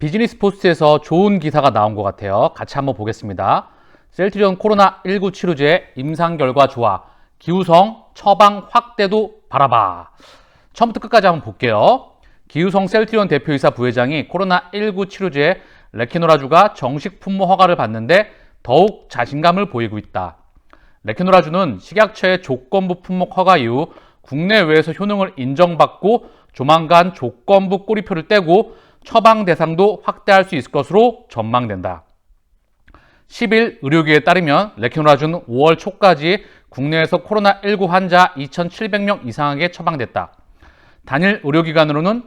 비즈니스 포스트에서 좋은 기사가 나온 것 같아요. 같이 한번 보겠습니다. 셀트리온 코로나19 치료제 임상 결과 좋아. 기후성 처방 확대도 바라봐. 처음부터 끝까지 한번 볼게요. 기후성 셀트리온 대표이사 부회장이 코로나19 치료제 레케노라주가 정식 품목 허가를 받는데 더욱 자신감을 보이고 있다. 레케노라주는 식약처의 조건부 품목 허가 이후 국내외에서 효능을 인정받고 조만간 조건부 꼬리표를 떼고 처방 대상도 확대할 수 있을 것으로 전망된다. 10일 의료기에 따르면 레케노라주는 5월 초까지 국내에서 코로나19 환자 2,700명 이상에게 처방됐다. 단일 의료기관으로는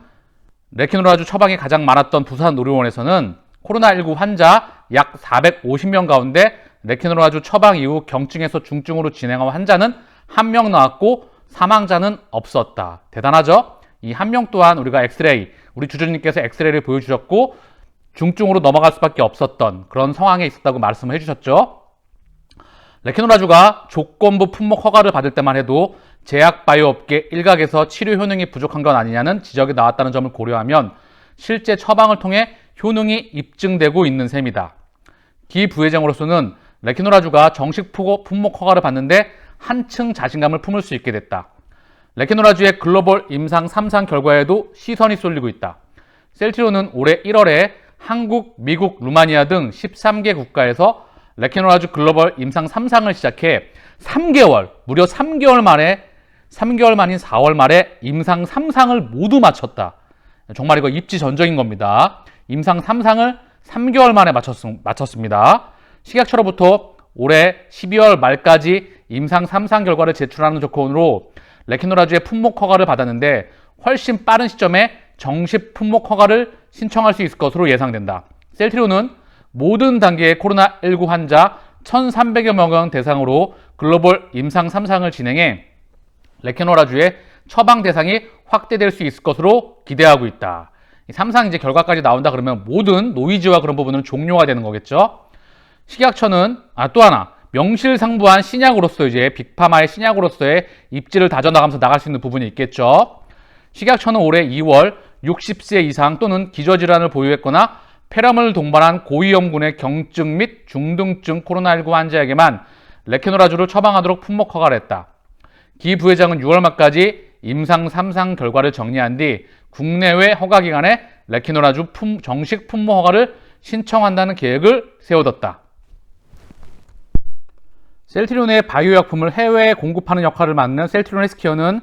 레케노라주 처방이 가장 많았던 부산의료원에서는 코로나19 환자 약 450명 가운데 레케노라주 처방 이후 경증에서 중증으로 진행한 환자는 1명 나왔고 사망자는 없었다. 대단하죠? 이 1명 또한 우리가 엑스레이, 우리 주주님께서 엑스레이를 보여주셨고 중증으로 넘어갈 수밖에 없었던 그런 상황에 있었다고 말씀을 해주셨죠. 레케노라주가 조건부 품목 허가를 받을 때만 해도 제약바이오업계 일각에서 치료 효능이 부족한 건 아니냐는 지적이 나왔다는 점을 고려하면 실제 처방을 통해 효능이 입증되고 있는 셈이다. 기 부회장으로서는 레케노라주가 정식 품목 허가를 받는데 한층 자신감을 품을 수 있게 됐다. 레케노라주의 글로벌 임상 3상 결과에도 시선이 쏠리고 있다. 셀트리온은 올해 1월에 한국, 미국, 루마니아 등 13개 국가에서 레케노라주 글로벌 임상 3상을 시작해 3개월, 무려 3개월 만인 4월 말에 임상 3상을 모두 마쳤다. 정말 이거 입지전적인 겁니다. 임상 3상을 3개월 만에 마쳤습니다. 식약처로부터 올해 12월 말까지 임상 3상 결과를 제출하는 조건으로 레케노라주의 품목 허가를 받았는데 훨씬 빠른 시점에 정식 품목 허가를 신청할 수 있을 것으로 예상된다. 셀트리온은 모든 단계의 코로나19 환자 1,300여 명을 대상으로 글로벌 임상 3상을 진행해 레케노라주의 처방 대상이 확대될 수 있을 것으로 기대하고 있다. 3상 이제 결과까지 나온다 그러면 모든 노이즈와 그런 부분은 종료가 되는 거겠죠. 식약처는 또 하나 명실상부한 신약으로서 이제 빅파마의 신약으로서의 입지를 다져나가면서 나갈 수 있는 부분이 있겠죠. 식약처는 올해 2월 60세 이상 또는 기저질환을 보유했거나 폐렴을 동반한 고위험군의 경증 및 중등증 코로나19 환자에게만 레케노라주를 처방하도록 품목 허가를 했다. 기 부회장은 6월 말까지 임상 3상 결과를 정리한 뒤 국내외 허가기관에 레케노라주 정식 품목 허가를 신청한다는 계획을 세워뒀다. 셀트리온의 바이오약품을 해외에 공급하는 역할을 맡는 셀트리온 헬스케어는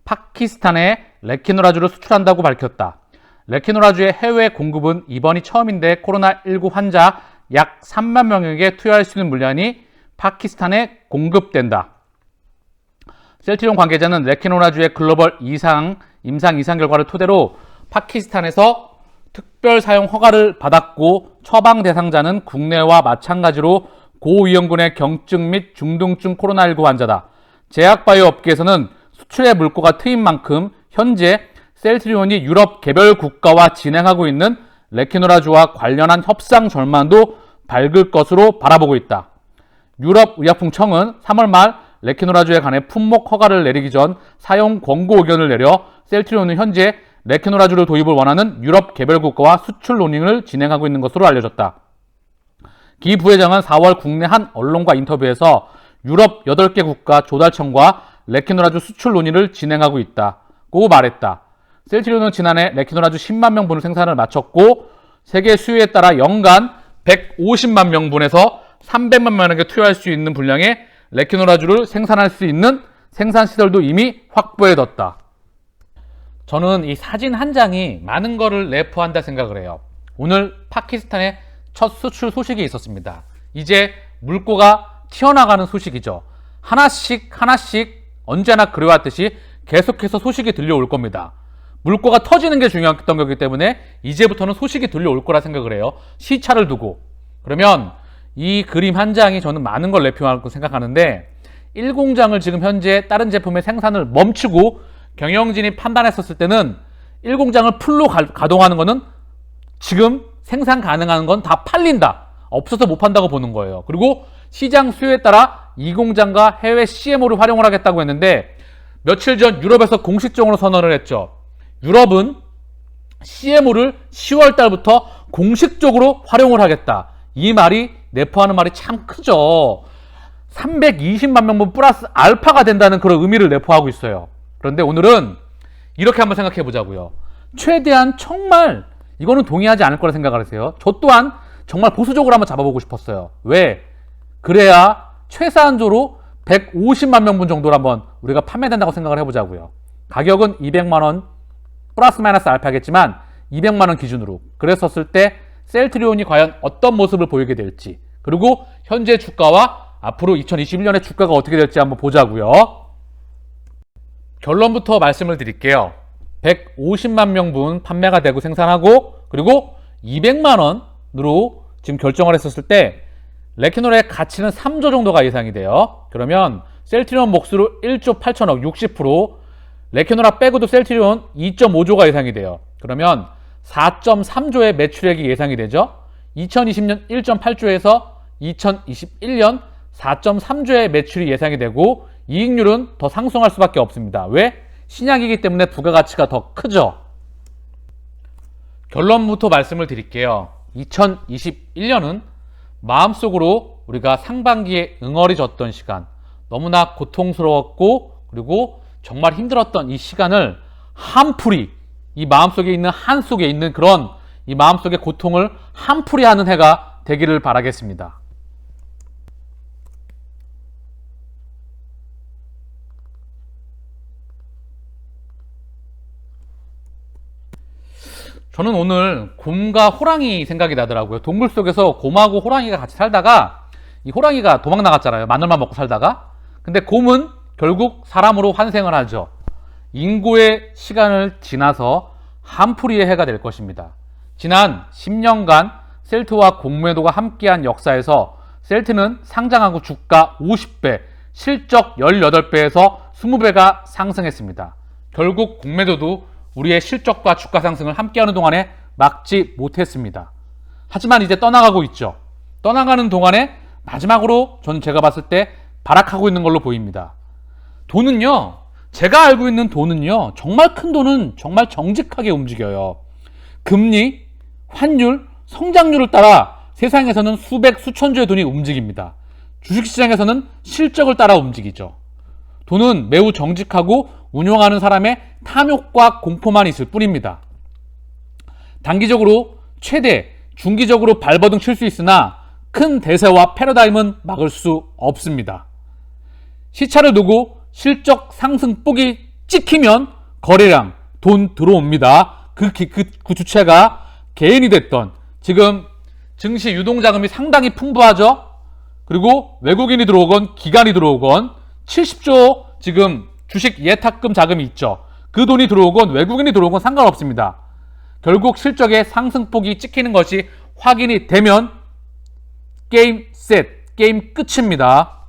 파키스탄에 레케노라주를 수출한다고 밝혔다. 레케노라주의 해외 공급은 이번이 처음인데 코로나19 환자 약 3만 명에게 투여할 수 있는 물량이 파키스탄에 공급된다. 셀트리온 관계자는 레케노라주의 글로벌 임상 2상 결과를 토대로 파키스탄에서 특별 사용 허가를 받았고 처방 대상자는 국내와 마찬가지로 고위험군의 경증 및 중등증 코로나19 환자다. 제약바이오 업계에서는 수출의 물꼬가 트인 만큼 현재 셀트리온이 유럽 개별 국가와 진행하고 있는 레케노라주와 관련한 협상 절반도 밝을 것으로 바라보고 있다. 유럽의약품청은 3월 말 레케노라주에 관해 품목 허가를 내리기 전 사용 권고 의견을 내려 셀트리온은 현재 레케노라주를 도입을 원하는 유럽 개별 국가와 수출 논의를 진행하고 있는 것으로 알려졌다. 기 부회장은 4월 국내 한 언론과 인터뷰에서 유럽 8개 국가 조달청과 레케노라주 수출 논의를 진행하고 있다고 말했다. 셀트리온은 지난해 레케노라주 10만 명분을 생산을 마쳤고 세계 수요에 따라 연간 150만 명분에서 300만 명에게 투여할 수 있는 분량의 레케노라주를 생산할 수 있는 생산 시설도 이미 확보해뒀다. 저는 이 사진 한 장이 많은 거를 내포한다 생각을 해요. 오늘 파키스탄에 첫 수출 소식이 있었습니다. 이제 물꼬가 튀어나가는 소식이죠. 하나씩 언제나 그래왔듯이 계속해서 소식이 들려올 겁니다. 물꼬가 터지는 게 중요했던 거기 때문에 이제부터는 소식이 들려올 거라 생각을 해요. 시차를 두고. 그러면 이 그림 한 장이 저는 많은 걸 내포하고 생각하는데 1공장을 지금 현재 다른 제품의 생산을 멈추고 경영진이 판단했었을 때는 1공장을 풀로 가동하는 거는 지금 생산 가능한 건 다 팔린다. 없어서 못 판다고 보는 거예요. 그리고 시장 수요에 따라 이 공장과 해외 CMO를 활용을 하겠다고 했는데 며칠 전 유럽에서 공식적으로 선언을 했죠. 유럽은 CMO를 10월 달부터 공식적으로 활용을 하겠다. 이 말이 내포하는 말이 참 크죠. 320만 명분 플러스 알파가 된다는 그런 의미를 내포하고 있어요. 그런데 오늘은 이렇게 한번 생각해 보자고요. 최대한 정말 이거는 동의하지 않을 거라 생각을 하세요. 저 또한 정말 보수적으로 한번 잡아보고 싶었어요. 왜? 그래야 최소한적으로 150만 명분 정도를 한번 우리가 판매된다고 생각을 해보자고요. 가격은 200만 원 플러스 마이너스 알파겠지만 200만 원 기준으로 그랬었을 때 셀트리온이 과연 어떤 모습을 보이게 될지, 그리고 현재 주가와 앞으로 2021년에 주가가 어떻게 될지 한번 보자고요. 결론부터 말씀을 드릴게요. 150만 명분 판매가 되고 생산하고, 그리고 200만 원으로 지금 결정을 했었을 때 레키노라의 가치는 3조 정도가 예상이 돼요. 그러면 셀트리온 몫으로 1조 8천억 60%, 레키노라 빼고도 셀트리온 2.5조가 예상이 돼요. 그러면 4.3조의 매출액이 예상이 되죠. 2020년 1.8조에서 2021년 4.3조의 매출이 예상이 되고 이익률은 더 상승할 수밖에 없습니다. 왜? 신약이기 때문에 부가가치가 더 크죠. 결론부터 말씀을 드릴게요. 2021년은 마음속으로 우리가 상반기에 응어리 졌던 시간, 너무나 고통스러웠고 그리고 정말 힘들었던 이 시간을 한풀이, 이 마음속에 있는 한 속에 있는 그런 이 마음속의 고통을 한풀이 하는 해가 되기를 바라겠습니다. 저는 오늘 곰과 호랑이 생각이 나더라고요. 동굴 속에서 곰하고 호랑이가 같이 살다가 이 호랑이가 도망 나갔잖아요. 마늘만 먹고 살다가. 근데 곰은 결국 사람으로 환생을 하죠. 인고의 시간을 지나서 한풀이의 해가 될 것입니다. 지난 10년간 셀트와 공매도가 함께한 역사에서 셀트는 상장하고 주가 50배, 실적 18배에서 20배가 상승했습니다. 결국 공매도도 우리의 실적과 주가 상승을 함께하는 동안에 막지 못했습니다. 하지만 이제 떠나가고 있죠. 떠나가는 동안에 마지막으로 저는 제가 봤을 때 발악하고 있는 걸로 보입니다. 돈은요, 제가 알고 있는 돈은요, 정말 큰 돈은 정말 정직하게 움직여요. 금리, 환율, 성장률을 따라 세상에서는 수백, 수천조의 돈이 움직입니다. 주식시장에서는 실적을 따라 움직이죠. 돈은 매우 정직하고 운용하는 사람의 탐욕과 공포만 있을 뿐입니다. 단기적으로 최대, 중기적으로 발버둥 칠 수 있으나 큰 대세와 패러다임은 막을 수 없습니다. 시차를 두고 실적 상승폭이 찍히면 거래량, 돈 들어옵니다. 그 주체가 개인이 됐던, 지금 증시 유동자금이 상당히 풍부하죠. 그리고 외국인이 들어오건 기관이 들어오건 70조 지금 주식 예탁금 자금이 있죠. 그 돈이 들어오건 외국인이 들어오건 상관없습니다. 결국 실적의 상승폭이 찍히는 것이 확인이 되면 게임 셋, 게임 끝입니다.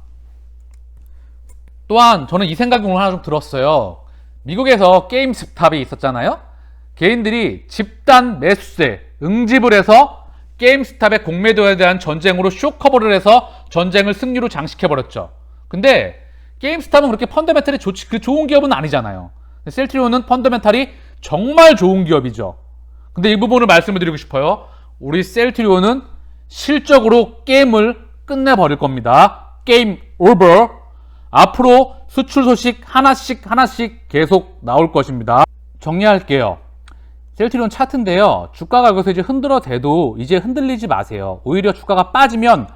또한 저는 이 생각이 오늘 하나 좀 들었어요. 미국에서 게임 스탑이 있었잖아요. 개인들이 집단 매수세, 응집을 해서 게임스탑의 공매도에 대한 전쟁으로 쇼커버를 해서 전쟁을 승리로 장식해버렸죠. 근데 게임스탑은 그렇게 펀더멘탈이 좋은 기업은 아니잖아요. 셀트리온은 펀더멘탈이 정말 좋은 기업이죠. 근데 이 부분을 말씀을 드리고 싶어요. 우리 셀트리온은 실적으로 게임을 끝내버릴 겁니다. 게임 오버. 앞으로 수출 소식 하나씩 계속 나올 것입니다. 정리할게요. 셀트리온 차트인데요. 주가가 여기서 이제 흔들어대도 이제 흔들리지 마세요. 오히려 주가가 빠지면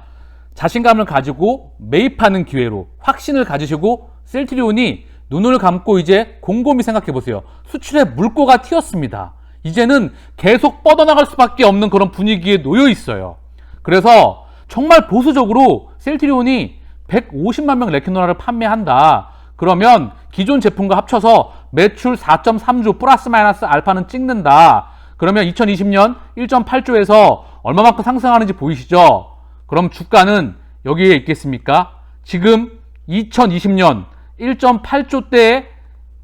자신감을 가지고 매입하는 기회로 확신을 가지시고, 셀트리온이 눈을 감고 이제 곰곰이 생각해 보세요. 수출의 물꼬가 튀었습니다. 이제는 계속 뻗어나갈 수밖에 없는 그런 분위기에 놓여 있어요. 그래서 정말 보수적으로 셀트리온이 150만 명 레키노라를 판매한다. 그러면 기존 제품과 합쳐서 매출 4.3조 플러스 마이너스 알파는 찍는다. 그러면 2020년 1.8조에서 얼마만큼 상승하는지 보이시죠? 그럼 주가는 여기에 있겠습니까? 지금 2020년 1.8조 때에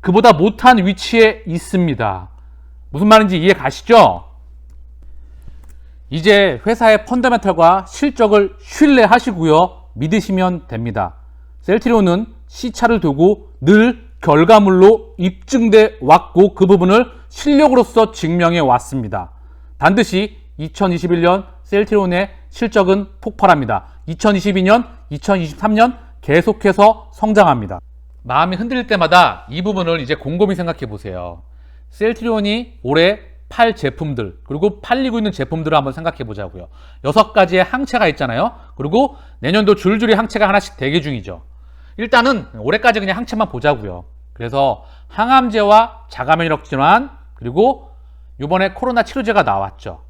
그보다 못한 위치에 있습니다. 무슨 말인지 이해 가시죠? 이제 회사의 펀더멘털과 실적을 신뢰하시고요. 믿으시면 됩니다. 셀트리온은 시차를 두고 늘 결과물로 입증돼 왔고 그 부분을 실력으로서 증명해 왔습니다. 반드시 2021년 셀트리온의 실적은 폭발합니다. 2022년, 2023년 계속해서 성장합니다. 마음이 흔들릴 때마다 이 부분을 이제 곰곰이 생각해 보세요. 셀트리온이 올해 팔 제품들, 그리고 팔리고 있는 제품들을 한번 생각해 보자고요. 6가지의 항체가 있잖아요. 그리고 내년도 줄줄이 항체가 하나씩 대기 중이죠. 일단은 올해까지 그냥 항체만 보자고요. 그래서 항암제와 자가면역 질환, 그리고 이번에 코로나 치료제가 나왔죠.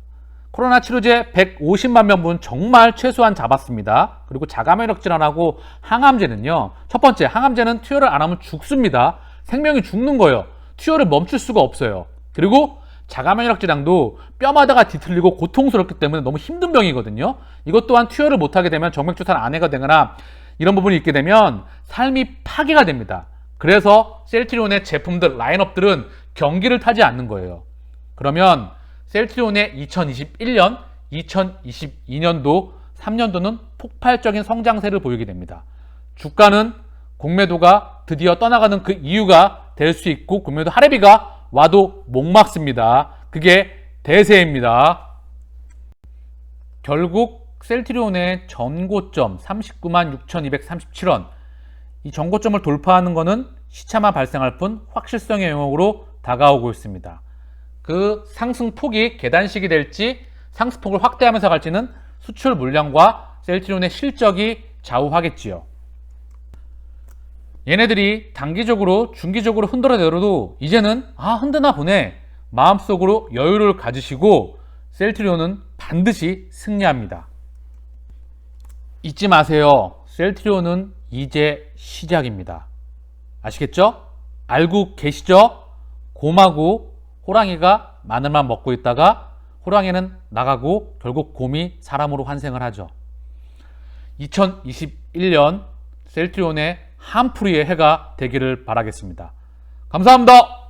코로나 치료제 150만 명분 정말 최소한 잡았습니다. 그리고 자가면역 질환하고 항암제는요. 첫 번째, 항암제는 투여를 안 하면 죽습니다. 생명이 죽는 거예요. 투여를 멈출 수가 없어요. 그리고 자가면역 질환도 뼈마다가 뒤틀리고 고통스럽기 때문에 너무 힘든 병이거든요. 이것 또한 투여를 못하게 되면 정맥주사를 안 해가 되거나 이런 부분이 있게 되면 삶이 파괴가 됩니다. 그래서 셀트리온의 제품들, 라인업들은 경기를 타지 않는 거예요. 그러면 셀트리온의 2021년, 2022년도, 3년도는 폭발적인 성장세를 보이게 됩니다. 주가는 공매도가 드디어 떠나가는 그 이유가 될 수 있고, 공매도 할애비가 와도 못 막습니다. 그게 대세입니다. 결국 셀트리온의 전고점 396,237원, 이 전고점을 돌파하는 것은 시차만 발생할 뿐 확실성의 영역으로 다가오고 있습니다. 그 상승폭이 계단식이 될지 상승폭을 확대하면서 갈지는 수출 물량과 셀트리온의 실적이 좌우하겠지요. 얘네들이 단기적으로 중기적으로 흔들어내려도 이제는 흔드나 보네 마음속으로 여유를 가지시고 셀트리온은 반드시 승리합니다. 잊지 마세요. 셀트리온은 이제 시작입니다. 아시겠죠? 알고 계시죠? 곰하고 호랑이가 마늘만 먹고 있다가 호랑이는 나가고 결국 곰이 사람으로 환생을 하죠. 2021년 셀트리온의 한풀이의 해가 되기를 바라겠습니다. 감사합니다.